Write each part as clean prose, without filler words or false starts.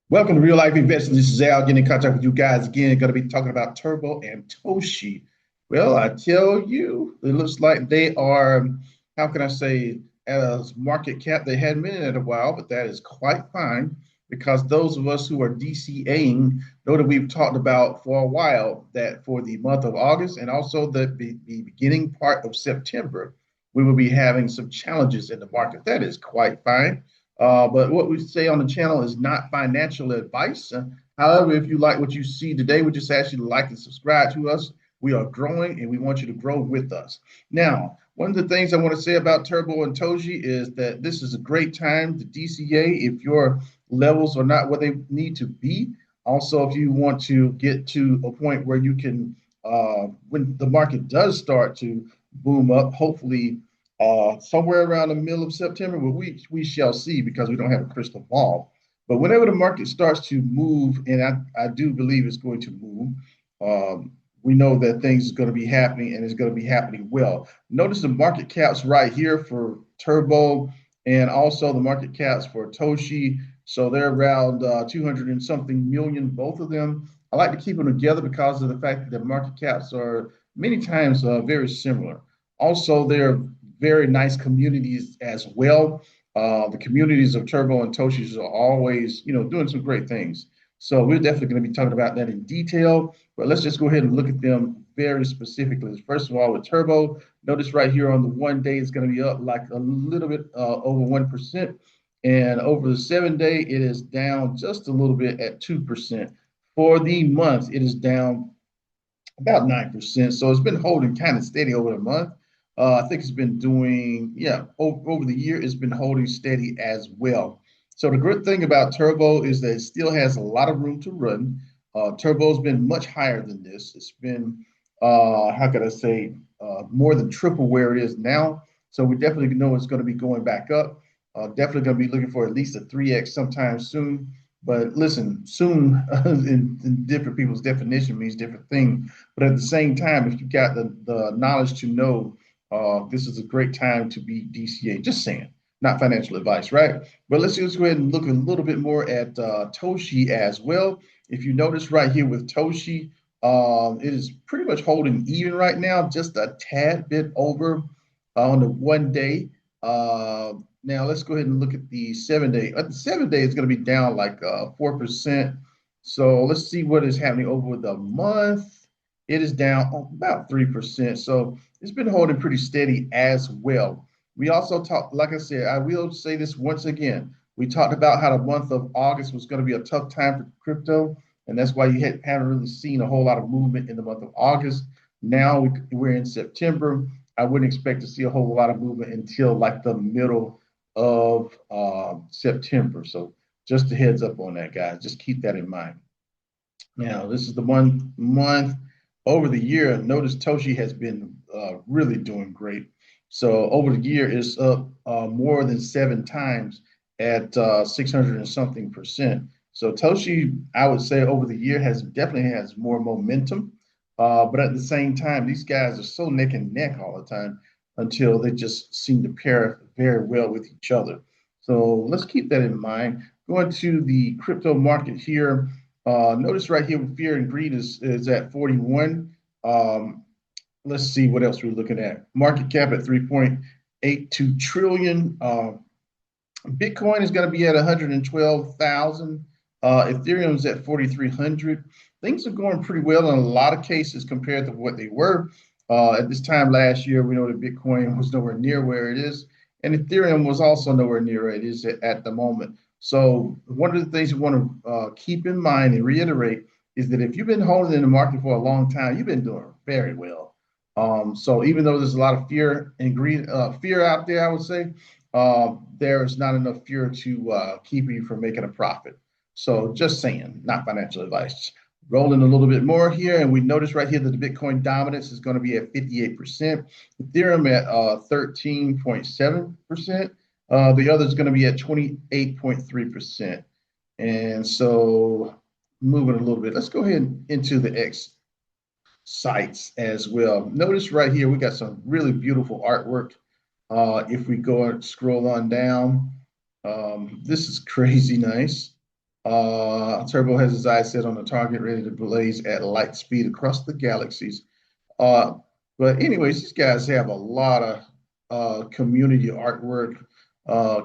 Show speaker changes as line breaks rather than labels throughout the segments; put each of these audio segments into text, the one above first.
Welcome to Real Life Investing. This is Al getting in contact with you guys again. Going to be talking about Turbo and Toshi. Well, I tell you, it looks like they are, how can I say, at a market cap they hadn't been in a while, but that is quite fine because those of us who are DCAing know that we've talked about for a while that for the month of August and also the beginning part of September, we will be having some challenges in the market. That is quite fine. But what we say on the channel is not financial advice. However, if you like what you see today, we just ask you to like and subscribe to us. We are growing and we want you to grow with us. Now, one of the things I want to say about Turbo and Toji is that this is a great time to DCA if your levels are not where they need to be. Also, if you want to get to a point where you can, when the market does start to boom up, hopefully somewhere around the middle of September, but we shall see because we don't have a crystal ball. But whenever the market starts to move, and I do believe it's going to move, we know that things are going to be happening and it's going to be happening well. Notice the market caps right here for Turbo and also the market caps for Toshi. So they're around 200 and something million, both of them. I like to keep them together because of the fact that the market caps are many times very similar. Also, they're very nice communities as well. The communities of Turbo and Toshi's are always, doing some great things. So we're definitely going to be talking about that in detail, but let's just go ahead and look at them very specifically. First of all, with Turbo, notice right here on the 1 day, it's going to be up like a little bit over 1%. And over the 7 day, it is down just a little bit at 2%. For the month, it is down about 9%. So it's been holding kind of steady over the month. I think it's been doing, yeah, over the year, it's been holding steady as well. So the good thing about Turbo is that it still has a lot of room to run. Turbo's been much higher than this. It's been, how could I say, more than triple where it is now. So we definitely know it's going to be going back up. Definitely going to be looking for at least a 3x sometime soon. But listen, soon in different people's definition means different things. But at the same time, if you got the knowledge to know this is a great time to be DCA, just saying, not financial advice, right? But let's just go ahead and look a little bit more at Toshi as well. If you notice right here with Toshi, it is pretty much holding even right now, just a tad bit over on the 1 day. Now let's go ahead and look at the 7 day. At the 7 day, it's going to be down like 4%. So let's see what is happening over the month. It is down about 3%. So it's been holding pretty steady as well. We also talked, like I said, I will say this once again. We talked about how the month of August was going to be a tough time for crypto, and that's why you haven't really seen a whole lot of movement in the month of August. Now we're in September. I wouldn't expect to see a whole lot of movement until like the middle of September. So just a heads up on that, guys. Just keep that in mind. Now, this is the 1 month over the year. Notice Toshi has been really doing great. So over the year, it's up more than 7 times at 600 and something percent. So Toshi, I would say over the year has definitely has more momentum. But at the same time, these guys are so neck and neck all the time until they just seem to pair very well with each other. So let's keep that in mind. Going to the crypto market here. Notice right here, fear and greed is at 41. Let's see what else we're looking at. Market cap at 3.82 trillion. Bitcoin is going to be at 112,000. Ethereum's at 4,300. Things are going pretty well in a lot of cases compared to what they were. At this time last year, we know that Bitcoin was nowhere near where it is, and Ethereum was also nowhere near where it is at the moment. So one of the things you want to keep in mind and reiterate is that if you've been holding in the market for a long time, you've been doing very well. So even though there's a lot of fear and greed, fear out there, I would say there is not enough fear to keep you from making a profit. So just saying, not financial advice. Rolling a little bit more here, and we notice right here that the Bitcoin dominance is going to be at 58%, Ethereum at 13.7%. The other is going to be at 28.3%. And so moving a little bit, let's go ahead into the X sites as well. Notice right here, we got some really beautiful artwork. If we go and scroll on down, this is crazy nice. Turbo has his eyes set on a target ready to blaze at light speed across the galaxies. Uh, but anyways, these guys have a lot of community artwork,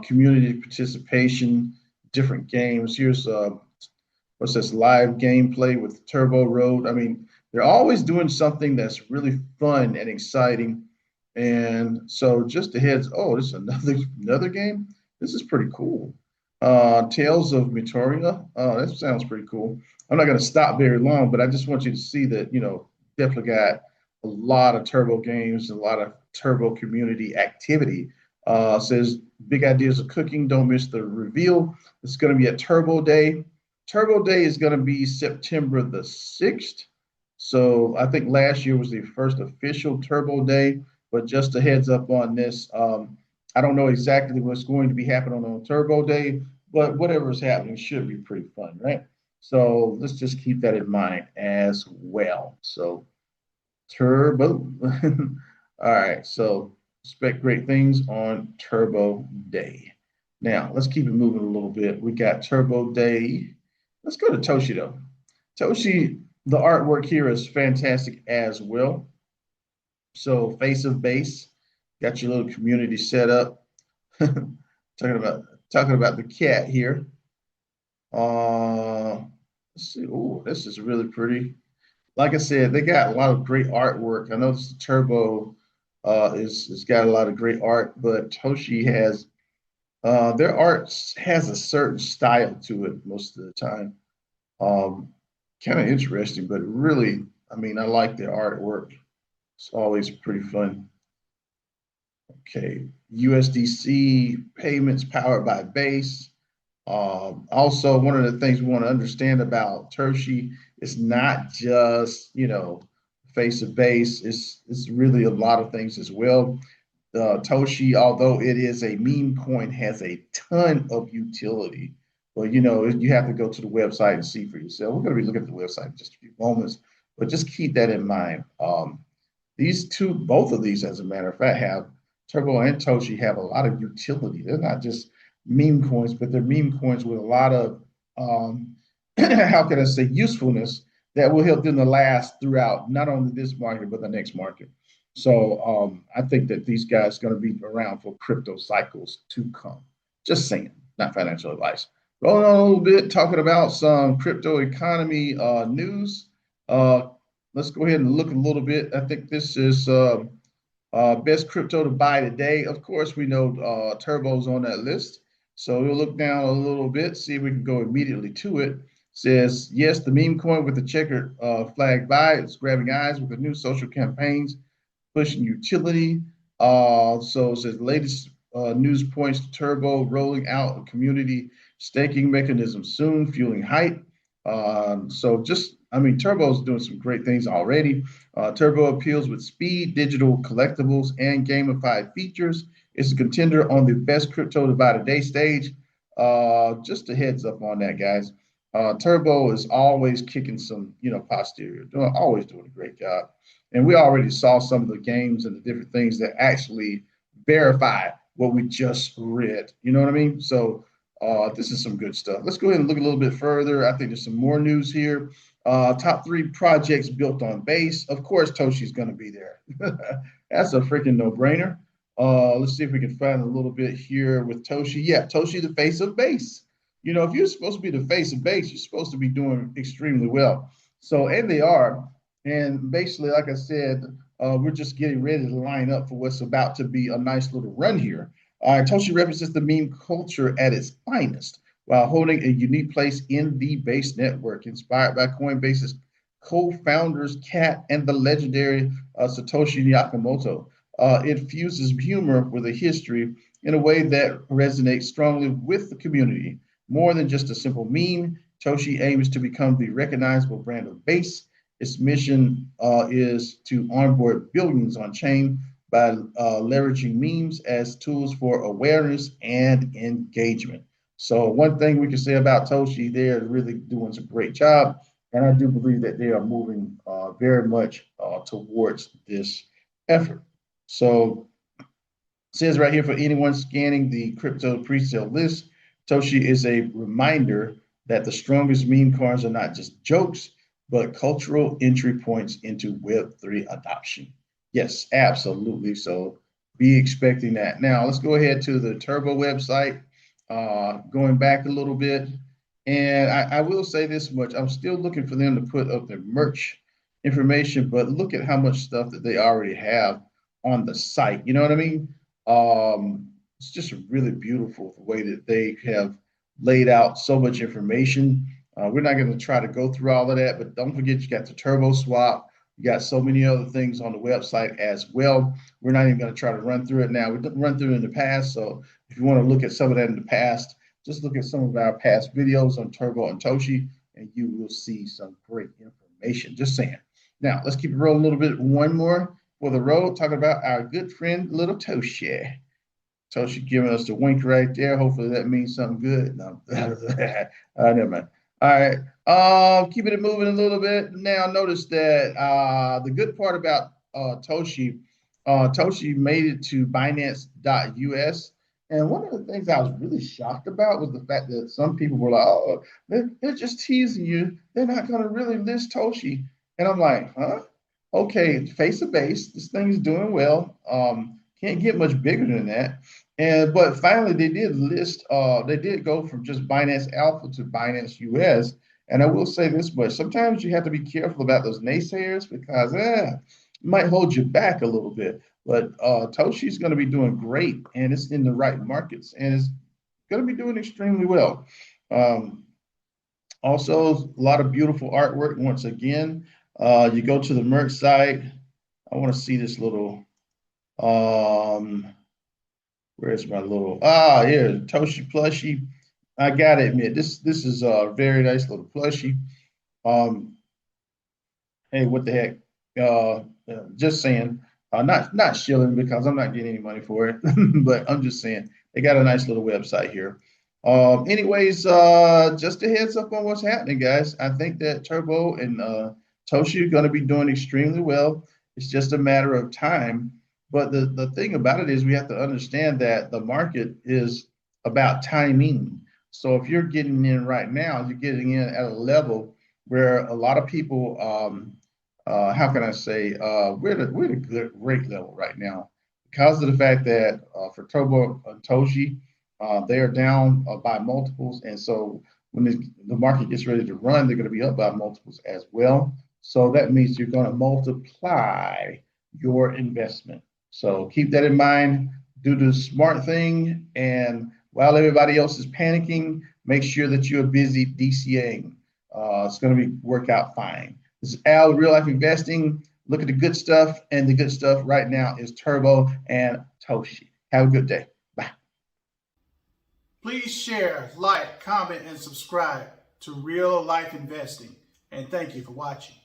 community participation, different games. Here's what's this live gameplay with Turbo Road. I mean, they're always doing something that's really fun and exciting. And so just the heads, oh, this is another game. This is pretty cool. Tales of Mitoria. That sounds pretty cool. I'm not going to stop very long, but I just want you to see that, definitely got a lot of Turbo games, a lot of Turbo community activity. Says big ideas of cooking. Don't miss the reveal. It's going to be a Turbo Day. Turbo Day is going to be September the 6th. So I think last year was the first official Turbo Day, but just a heads up on this. I don't know exactly what's going to be happening on Turbo Day, but whatever is happening should be pretty fun, right? So let's just keep that in mind as well. So Turbo. All right. So expect great things on Turbo Day. Now let's keep it moving a little bit. We got Turbo Day. Let's go to Toshi though. Toshi, the artwork here is fantastic as well. So face of base, got your little community set up. talking about the cat here. Uh, let's see. Oh, this is really pretty. Like I said, they got a lot of great artwork. I know this Turbo is got a lot of great art, but Toshi has their art has a certain style to it most of the time. Um, Kind of interesting, but really, I mean, I like their artwork. It's always pretty fun. Okay, USDC payments powered by Base. Also, one of the things we want to understand about Tershi is not just, face of base. It's really a lot of things as well. Toshi, although it is a meme coin, has a ton of utility. But you have to go to the website and see for yourself. We're going to be looking at the website in just a few moments, but just keep that in mind. These two, both of these, as a matter of fact, have Turbo and Toshi have a lot of utility. They're not just meme coins, but they're meme coins with a lot of how can I say usefulness that will help them to last throughout not only this market but the next market. So I think that these guys are going to be around for crypto cycles to come. Just saying, not financial advice. Rolling on a little bit, talking about some crypto economy news. Uh, let's go ahead and look a little bit. I think this is best crypto to buy today. Of course, we know Turbo's on that list. So we'll look down a little bit, see if we can go immediately to it. Says, yes, the meme coin with the checkered flag by. It's grabbing eyes with the new social campaigns, pushing utility. So it says latest news points to Turbo rolling out a community staking mechanism soon, fueling hype. I mean, Turbo's doing some great things already. Turbo appeals with speed, digital collectibles, and gamified features. It's a contender on the best crypto to buy today stage. Just a heads up on that, guys. Turbo is always kicking some, posterior, always doing a great job. And we already saw some of the games and the different things that actually verify what we just read. You know what I mean? So this is some good stuff. Let's go ahead and look a little bit further. I think there's some more news here. Top 3 projects built on Base. Of course, Toshi's going to be there. That's a freaking no-brainer. Let's see if we can find a little bit here with Toshi. Yeah, Toshi, the face of Base. If you're supposed to be the face of Base, you're supposed to be doing extremely well. So, and they are. And basically, like I said, we're just getting ready to line up for what's about to be a nice little run here. Toshi represents the meme culture at its finest while holding a unique place in the Base network, inspired by Coinbase's co-founders Kat and the legendary Satoshi Nakamoto. It fuses humor with a history in a way that resonates strongly with the community. More than just a simple meme, Toshi aims to become the recognizable brand of Base. Its mission is to onboard billions on chain by leveraging memes as tools for awareness and engagement. So one thing we can say about Toshi, they're really doing a great job. And I do believe that they are moving very much towards this effort. So it says right here for anyone scanning the crypto pre-sale list, Toshi is a reminder that the strongest meme coins are not just jokes, but cultural entry points into Web3 adoption. Yes, absolutely. So be expecting that. Now, let's go ahead to the Turbo website, going back a little bit. And I will say this much, I'm still looking for them to put up their merch information, but look at how much stuff that they already have on the site. You know what I mean? It's just really beautiful the way that they have laid out so much information. We're not going to try to go through all of that, but don't forget you got the turbo swap. You got so many other things on the website as well. We're not even going to try to run through it now. We didn't run through it in the past. So if you want to look at some of that in the past, just look at some of our past videos on Turbo and Toshi, and you will see some great information. Just saying. Now, let's keep it rolling a little bit. One more for the road, talking about our good friend, little Toshi. Toshi giving us the wink right there. Hopefully that means something good. No, never mind. All right. Keeping it moving a little bit. Now, notice that the good part about Toshi, Toshi made it to Binance.us. And one of the things I was really shocked about was the fact that some people were like, oh, they're just teasing you. They're not going to really list Toshi. And I'm like, huh? Okay, face of base. This thing is doing well. Can't get much bigger than that. And but finally they did list they did go from just Binance Alpha to Binance US. And I will say this much, sometimes you have to be careful about those naysayers because it might hold you back a little bit. But Toshi's going to be doing great and it's in the right markets and it's going to be doing extremely well. Also, a lot of beautiful artwork once again. You go to the merch site. I want to see this little where's my little here Toshi plushie. I gotta admit this is a very nice little plushie. Um, hey, what the heck? Just saying, not shilling because I'm not getting any money for it, but I'm just saying they got a nice little website here. Anyways, just a heads up on what's happening, guys. I think that Turbo and Toshi are going to be doing extremely well. It's just a matter of time. But the thing about it is we have to understand that the market is about timing. So if you're getting in right now, you're getting in at a level where a lot of people, how can I say, we're at a good great level right now because of the fact that for Turbo and Toshi, they are down by multiples, and so when the market gets ready to run, they're going to be up by multiples as well. So that means you're going to multiply your investment. So keep that in mind. Do the smart thing, and while everybody else is panicking, make sure that you're busy DCAing. It's going to work out fine. This is Al, Real Life Investing. Look at the good stuff, and the good stuff right now is Turbo and Toshi. Have a good day. Bye.
Please share, like, comment, and subscribe to Real Life Investing. And thank you for watching.